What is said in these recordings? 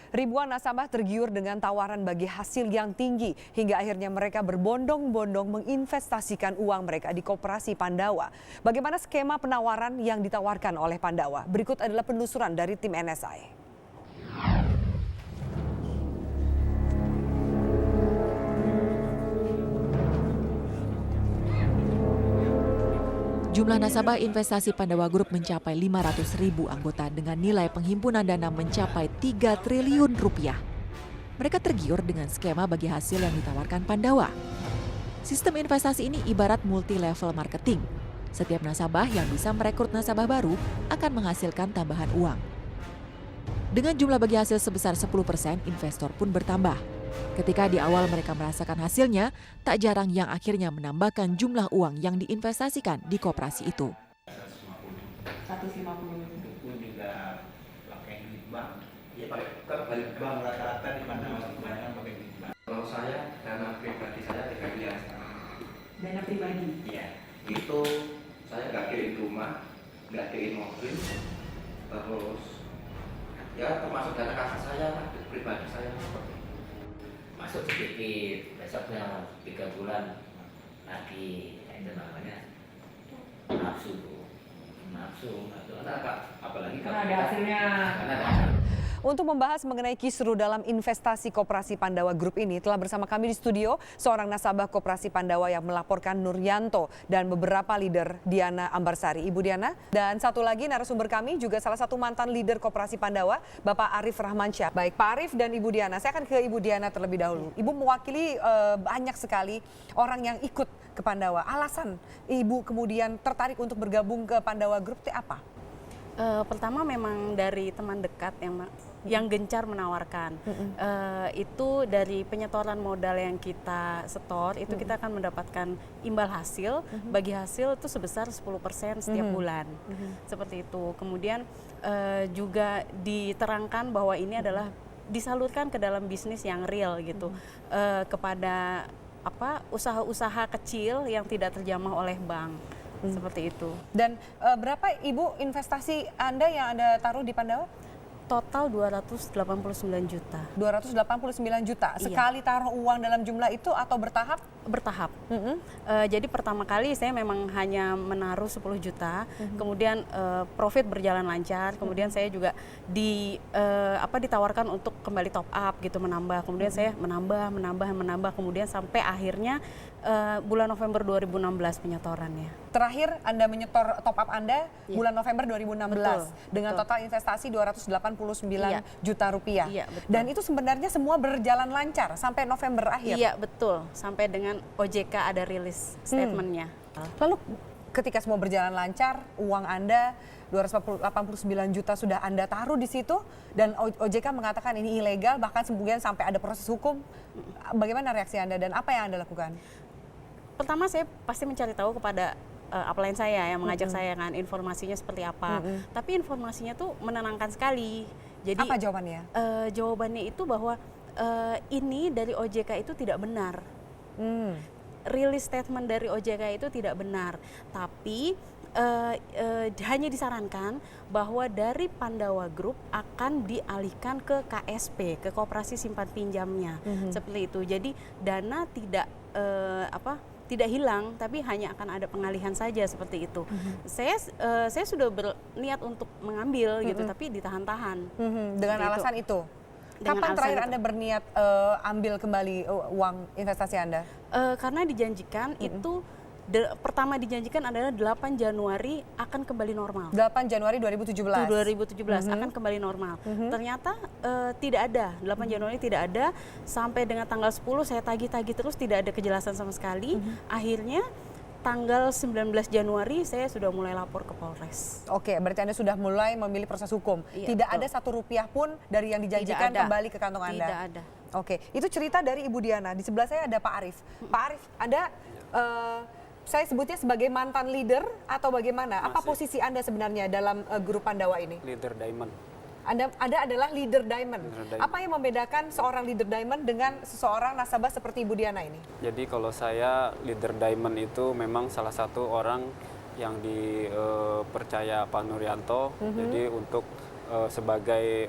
Ribuan nasabah tergiur dengan tawaran bagi hasil yang tinggi hingga akhirnya mereka berbondong-bondong menginvestasikan uang mereka di Koperasi Pandawa. Bagaimana skema penawaran yang ditawarkan oleh Pandawa? Berikut adalah penelusuran dari tim NSI. Jumlah nasabah investasi Pandawa Group mencapai 500.000 anggota dengan nilai penghimpunan dana mencapai 3 triliun rupiah. Mereka tergiur dengan skema bagi hasil yang ditawarkan Pandawa. Sistem investasi ini ibarat multi-level marketing. Setiap nasabah yang bisa merekrut nasabah baru akan menghasilkan tambahan uang. Dengan jumlah bagi hasil sebesar 10%, investor pun bertambah. Ketika di awal mereka merasakan hasilnya, tak jarang yang akhirnya menambahkan jumlah uang yang diinvestasikan di koperasi itu. 150 itu pun juga pakai duit bank. Ya pakai bank rata-rata di mana kebanyakan pakai duit bank. Kalau saya dana pribadi saya tidak biasa. Dana pribadi? Iya. Itu saya nggak kirim rumah, nggak kirim mobil, terus ya termasuk dana kakak saya lah, pribadi saya seperti itu. Masuk sedikit, besoknya 3 bulan lagi, itu namanya nafsu. Apalagi Karena ada hasilnya. Karena ada hasilnya. Untuk membahas mengenai kisru dalam investasi Koperasi Pandawa Group ini, telah bersama kami di studio seorang nasabah Koperasi Pandawa yang melaporkan Nuryanto dan beberapa leader Diana Ambarsari. Ibu Diana, dan satu lagi narasumber kami juga salah satu mantan leader Koperasi Pandawa, Bapak Arif Rahmansyah. Baik, Pak Arif dan Ibu Diana, saya akan ke Ibu Diana terlebih dahulu. Ibu mewakili banyak sekali orang yang ikut ke Pandawa. Alasan Ibu kemudian tertarik untuk bergabung ke Pandawa Group itu apa? Pertama memang dari teman dekat yang gencar menawarkan. Itu dari penyetoran modal yang kita setor, itu kita akan mendapatkan imbal hasil, bagi hasil itu sebesar 10% setiap bulan. Seperti itu. Kemudian juga diterangkan bahwa ini adalah disalurkan ke dalam bisnis yang real gitu, kepada usaha-usaha kecil yang tidak terjamah oleh bank. Seperti itu. Dan berapa Ibu investasi Anda yang Anda taruh di Pandawa? Total 289 juta. 289 juta. Iya. Sekali taruh uang dalam jumlah itu atau bertahap? Bertahap. Jadi pertama kali saya memang hanya menaruh 10 juta, kemudian profit berjalan lancar, kemudian saya juga ditawarkan untuk kembali top up gitu, menambah. Kemudian saya menambah, kemudian sampai akhirnya bulan November 2016 penyetorannya. Terakhir Anda menyetor top up Anda bulan November 2016 Betul, dengan betul. total investasi 289 juta rupiah. Iya, betul. Dan itu sebenarnya semua berjalan lancar sampai November akhir. Iya, betul. Sampai dengan OJK ada rilis statementnya. Lalu ketika semua berjalan lancar, uang Anda 289 juta sudah Anda taruh di situ dan OJK mengatakan ini ilegal, bahkan kemudian sampai ada proses hukum. Bagaimana reaksi Anda dan apa yang Anda lakukan? Pertama saya pasti mencari tahu kepada upline saya yang mengajak saya kan, informasinya seperti apa. Tapi informasinya tuh menenangkan sekali. Jadi Apa jawabannya? Jawabannya itu bahwa ini dari OJK itu tidak benar. Rilis statement dari OJK itu tidak benar. Tapi hanya disarankan bahwa dari Pandawa Group akan dialihkan ke KSP, ke Koperasi Simpan Pinjamnya. Seperti itu. Jadi dana tidak hilang, tapi hanya akan ada pengalihan saja seperti itu. Saya sudah berniat untuk mengambil gitu, tapi ditahan-tahan. Dengan Seperti alasan itu? Dengan Kapan alasan terakhir itu. Anda berniat ambil kembali uang investasi Anda? Karena dijanjikan itu pertama dijanjikan adalah 8 Januari akan kembali normal. 8 Januari 2017. 2017 akan kembali normal. Ternyata tidak ada, 8 Januari tidak ada, sampai dengan tanggal 10 saya tagih-tagih terus tidak ada kejelasan sama sekali. Akhirnya tanggal 19 Januari saya sudah mulai lapor ke Polres. Oke, berarti Anda sudah mulai memilih proses hukum. Iya, Tidak betul. ada Rp1 pun dari yang dijanjikan Tidak ada. kembali ke kantong Anda. Tidak ada. Oke, itu cerita dari Ibu Diana. Di sebelah saya ada Pak Arif. Pak Arif, Anda saya sebutnya sebagai mantan leader atau bagaimana? Apa posisi Anda sebenarnya dalam grup Pandawa ini? Leader Diamond. Anda adalah leader diamond. Leader diamond. Apa yang membedakan seorang leader diamond dengan seseorang nasabah seperti Ibu Diana ini? Jadi kalau saya leader Diamond itu memang salah satu orang yang dipercaya Pak Nuryanto. Jadi untuk sebagai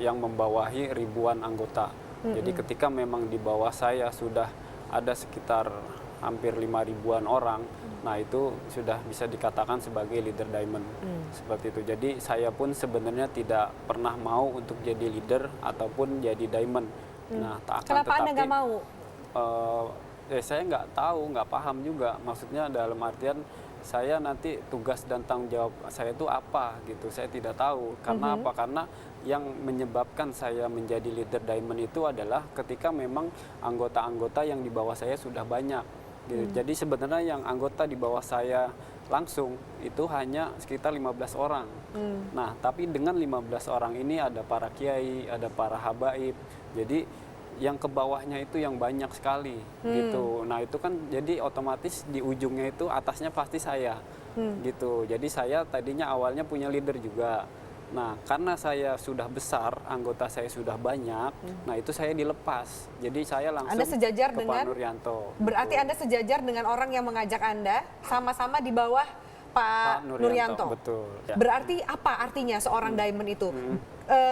yang membawahi ribuan anggota. Jadi ketika memang di bawah saya sudah ada sekitar hampir 5.000-an orang, nah itu sudah bisa dikatakan sebagai leader diamond. Seperti itu. Jadi saya pun sebenarnya tidak pernah mau untuk jadi leader ataupun jadi diamond. Nah, Kenapa Anda nggak mau? Saya nggak tahu, nggak paham juga. Maksudnya dalam artian saya nanti tugas dan tanggung jawab saya itu apa gitu. Saya tidak tahu. Karena apa? Karena yang menyebabkan saya menjadi leader diamond itu adalah ketika memang anggota-anggota yang di bawah saya sudah banyak. Gitu. Jadi sebenarnya yang anggota di bawah saya langsung itu hanya sekitar 15 orang. Nah, tapi dengan 15 orang ini ada para kiai, ada para habaib. Jadi yang ke bawahnya itu yang banyak sekali gitu. Nah, itu kan jadi otomatis di ujungnya itu atasnya pasti saya. Gitu. Jadi saya tadinya awalnya punya leader juga. Nah, karena saya sudah besar, anggota saya sudah banyak, nah itu saya dilepas. Jadi saya langsung Anda sejajar ke dengan Pak Nuryanto. Berarti Gitu. Anda sejajar dengan orang yang mengajak Anda sama-sama di bawah Pak Nuryanto. Betul. Ya. Berarti apa artinya seorang diamond itu?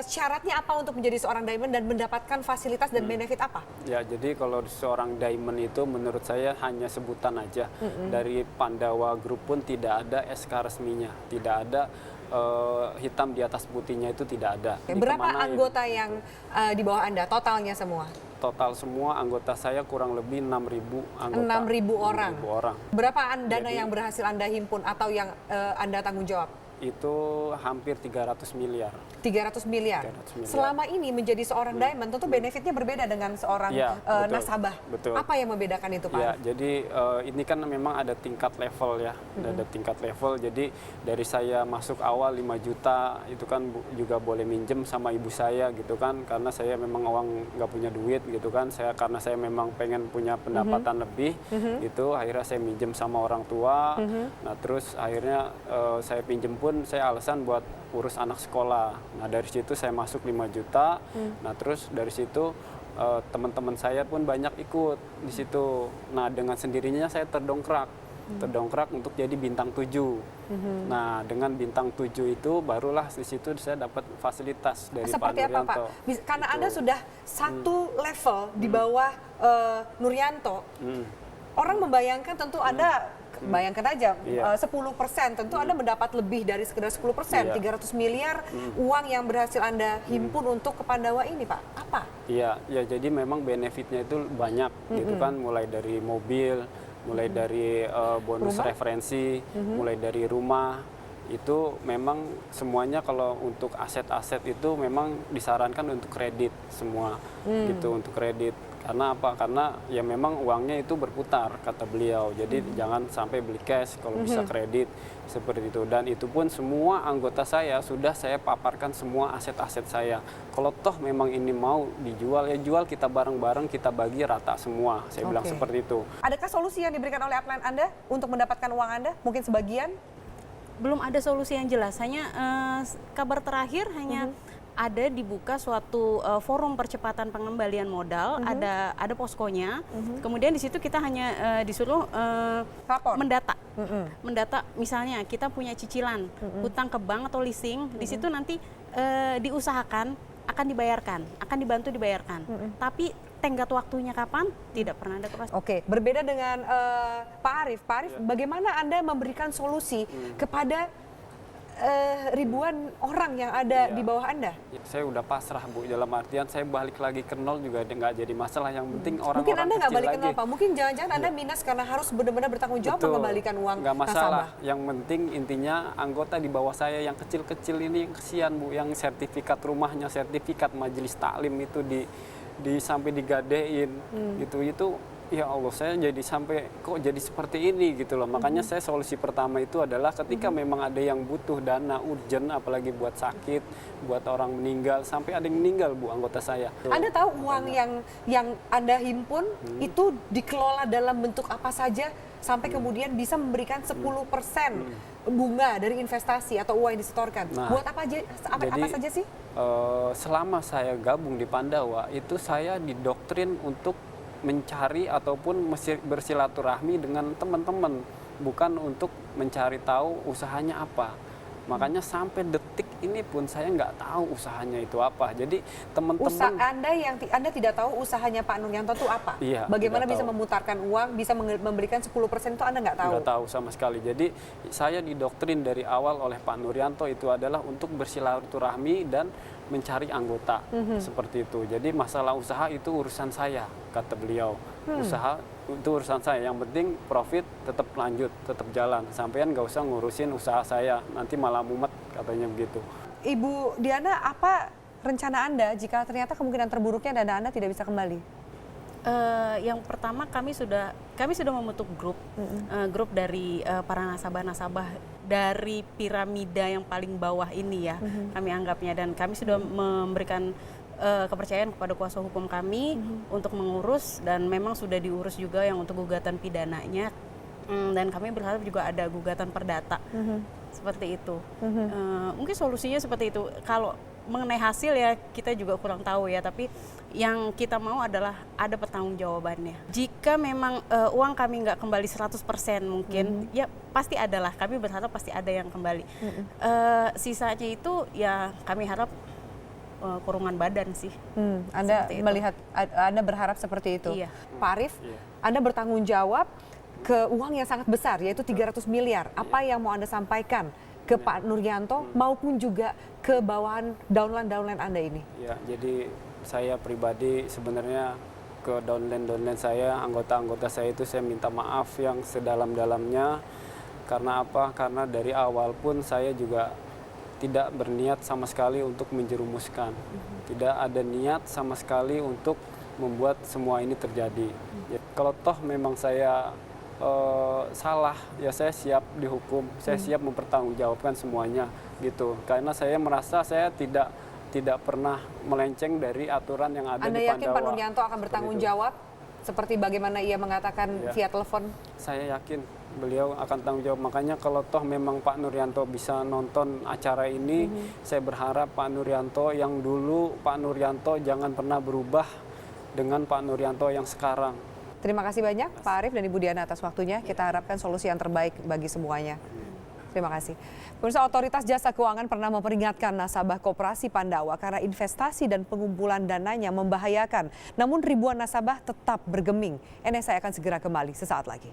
Syaratnya apa untuk menjadi seorang diamond dan mendapatkan fasilitas dan benefit apa? Ya, jadi kalau seorang diamond itu menurut saya hanya sebutan aja. Dari Pandawa Group pun tidak ada SK resminya, tidak ada hitam di atas putihnya, itu tidak ada. Jadi Berapa kemana anggota yang di bawah Anda totalnya semua? Total semua anggota saya kurang lebih 6.000 anggota. 6.000 orang. 6.000 orang. Berapa dana Jadi- yang berhasil Anda himpun atau yang Anda tanggung jawab? Itu hampir 300 miliar. 300 miliar. 300 miliar. Selama ini menjadi seorang diamond tentu benefitnya berbeda dengan seorang Iya, betul. nasabah. Betul. Apa yang membedakan itu, Pak? Ya, jadi ini kan memang ada tingkat level ya, ada tingkat level. Jadi dari saya masuk awal 5 juta itu kan juga boleh minjem sama ibu saya gitu kan, karena saya memang uang nggak punya duit gitu kan. Karena saya memang pengen punya pendapatan lebih gitu, akhirnya saya minjem sama orang tua. Nah, terus akhirnya saya pinjem pun saya alasan buat urus anak sekolah. Nah, dari situ saya masuk 5 juta. Nah, terus dari situ teman-teman saya pun banyak ikut di situ. Nah, dengan sendirinya saya terdongkrak untuk jadi bintang 7. Nah, dengan bintang 7 itu barulah di situ saya dapat fasilitas dari Seperti Pak apa, Pak? Nuryanto. Karena Gitu. Anda sudah satu level di bawah Nuryanto. Orang membayangkan tentu Anda bayangkan aja Iya. 10%, tentu Anda mendapat lebih dari sekedar 10%, Iya. 300 miliar uang yang berhasil Anda himpun untuk ke Pandawa ini, Pak. Apa? Iya, ya jadi memang benefitnya itu banyak gitu kan, mulai dari mobil, mulai dari bonus Rumah? referensi, mulai dari rumah. Itu memang semuanya kalau untuk aset-aset itu memang disarankan untuk kredit semua gitu, untuk kredit. Karena apa? Karena ya memang uangnya itu berputar kata beliau. Jadi jangan sampai beli cash, kalau bisa kredit seperti itu. Dan itu pun semua anggota saya sudah saya paparkan semua aset-aset saya. Kalau toh memang ini mau dijual, ya jual, kita bareng-bareng, kita bagi rata semua. Saya bilang Oke. seperti itu. Adakah solusi yang diberikan oleh upline Anda untuk mendapatkan uang Anda? Mungkin sebagian? Belum ada solusi yang jelas. Hanya kabar terakhir hanya ada dibuka suatu forum percepatan pengembalian modal, ada poskonya. Kemudian di situ kita hanya disuruh Lapor? mendata. Mendata misalnya kita punya cicilan, hutang ke bank atau leasing, di situ nanti diusahakan akan dibayarkan, akan dibantu dibayarkan. Tapi tenggat waktunya kapan tidak pernah ada kepastian. Oke, berbeda dengan Pak Arief. Pak Arief, bagaimana Anda memberikan solusi kepada ribuan orang yang ada di bawah Anda? Saya udah pasrah, Bu, dalam artian saya balik lagi ke nol juga nggak jadi masalah. Yang penting orang-orang Mungkin Anda nggak kecil balik ke nol, lagi. Pak. Mungkin jangan-jangan Anda minus karena harus benar-benar bertanggung jawab Betul. mengembalikan uang Nggak masalah. nasabah. Yang penting intinya anggota di bawah saya yang kecil-kecil ini yang kesian, Bu, yang sertifikat rumahnya, sertifikat majelis taklim itu sampai digadein gitu. Itu ya Allah, saya jadi sampai kok jadi seperti ini gitu loh. Makanya saya solusi pertama itu adalah ketika memang ada yang butuh dana urgent, apalagi buat sakit, buat orang meninggal, sampai ada yang meninggal, Bu, anggota saya. Anda tahu uang yang Anda himpun itu dikelola dalam bentuk apa saja sampai kemudian bisa memberikan 10% bunga dari investasi atau uang yang disetorkan. Nah, Buat apa aja? Apa saja sih? Selama saya gabung di Pandawa itu saya didoktrin untuk mencari ataupun bersilaturahmi dengan teman-teman, bukan untuk mencari tahu usahanya apa. Makanya sampai detik ini pun saya nggak tahu usahanya itu apa. Jadi Usaha teman-teman Anda tidak tahu usahanya Pak Nuryanto itu apa? Iya, Bagaimana tidak bisa tahu. memutarkan uang, bisa memberikan 10% itu Anda nggak tahu? nggak tahu sama sekali. Jadi saya didoktrin dari awal oleh Pak Nuryanto itu adalah untuk bersilaturahmi dan mencari anggota seperti itu. Jadi masalah usaha itu urusan saya, kata beliau. Usaha itu urusan saya. Yang penting profit tetap lanjut, tetap jalan. Sampean nggak usah ngurusin usaha saya, nanti malah mumet, katanya begitu. Ibu Diana, apa rencana Anda jika ternyata kemungkinan terburuknya dana Anda tidak bisa kembali? Yang pertama kami sudah membentuk grup dari para nasabah-nasabah dari piramida yang paling bawah ini ya, kami anggapnya, dan kami sudah memberikan kepercayaan kepada kuasa hukum kami untuk mengurus, dan memang sudah diurus juga yang untuk gugatan pidananya, dan kami berharap juga ada gugatan perdata seperti itu. Mungkin solusinya seperti itu. Kalau mengenai hasil ya kita juga kurang tahu ya, tapi yang kita mau adalah ada pertanggungjawabannya. Jika memang uang kami nggak kembali 100% mungkin, ya pasti adalah, kami berharap pasti ada yang kembali. Sisanya itu ya kami harap kurungan badan sih. Anda Seperti itu. melihat, Anda berharap seperti itu? Iya. Pak Arief, Iya. Anda bertanggung jawab ke uang yang sangat besar, yaitu 300 miliar. Apa yang mau Anda sampaikan ke Pak Nuryanto maupun juga ke bawahan downline Anda ini? Ya, jadi saya pribadi sebenarnya ke downline saya, anggota-anggota saya itu saya minta maaf yang sedalam-dalamnya. Karena apa? Karena dari awal pun saya juga tidak berniat sama sekali untuk menjerumuskan. Tidak ada niat sama sekali untuk membuat semua ini terjadi. Ya, kalau toh memang saya salah, ya saya siap dihukum, saya siap mempertanggungjawabkan semuanya gitu. Karena saya merasa saya tidak pernah melenceng dari aturan yang ada Anda di yakin Pandawa. Pak Nuryanto akan bertanggung jawab seperti bagaimana ia mengatakan Iya. via telepon? Saya yakin beliau akan tanggung jawab. Makanya kalau toh memang Pak Nuryanto bisa nonton acara ini, saya berharap Pak Nuryanto yang dulu, Pak Nuryanto jangan pernah berubah dengan Pak Nuryanto yang sekarang. Terima kasih banyak Pak Arief dan Ibu Diana atas waktunya. Kita harapkan solusi yang terbaik bagi semuanya. Terima kasih. Pemirsa, Otoritas Jasa Keuangan pernah memperingatkan nasabah Koperasi Pandawa karena investasi dan pengumpulan dananya membahayakan. Namun ribuan nasabah tetap bergeming. NSA akan segera kembali sesaat lagi.